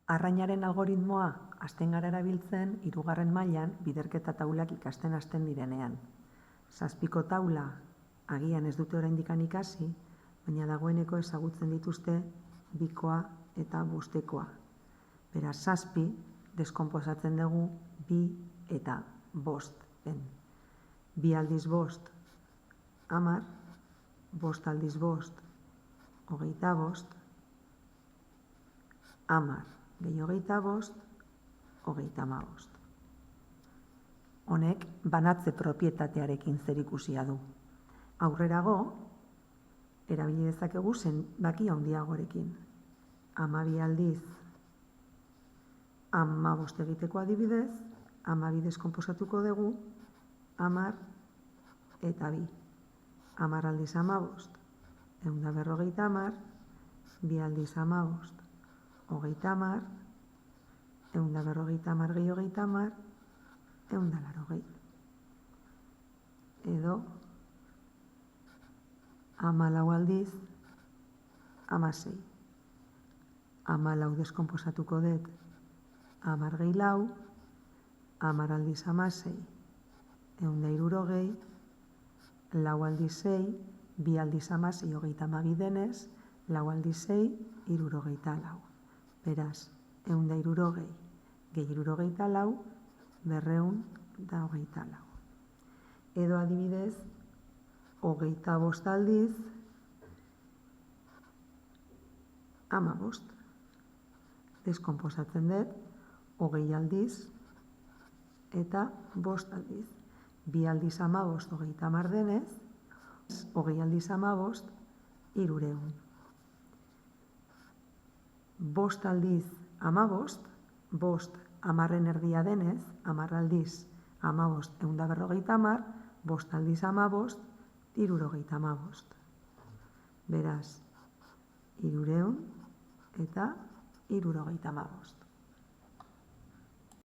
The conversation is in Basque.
Arrainaren algoritmoa hasten gara erabiltzen 3. mailan biderketa taulak ikasten hasten direnean. 7ko taula agian ez dute oraindik ikasi, baina dagoeneko ezagutzen dituzte 2koa eta 5koa. Beraz, 7 deskonposatzen dugu 2 eta 5-en. 2 aldiz 5, 10, 5 aldiz 5, 25, 10 gehi 25, 35. Honek banatze propietatearekin zerikusia du. Aurrerago, erabili dezakegu zenbaki handiagorekin. 12 aldiz 15 egiteko adibidez, 12 deskonposatuko dugu, 10 eta 2. 10 aldiz 15, 150, 2 aldiz 15, 30, 150 gehi 30, 180. Edo 14 aldiz 16. 14 deskonposatuko dut 10 gehi 4, 10 aldiz 16, 160, 4 aldiz 6, 2 aldiz 16, 32 denez, 4 aldiz 6, 64. Beraz, 160 gehi 64, 224. Edo adibidez, 25 aldiz 15. Deskonposatzen dut, 20 aldiz eta 5 aldiz. 2 aldiz 15, 30 denez, 20 aldiz 15, 300. 5 aldiz 15, 5 10en erdia denez, 10 aldiz 15, 150, 5 aldiz 15, 315. Beraz, 300 eta 315.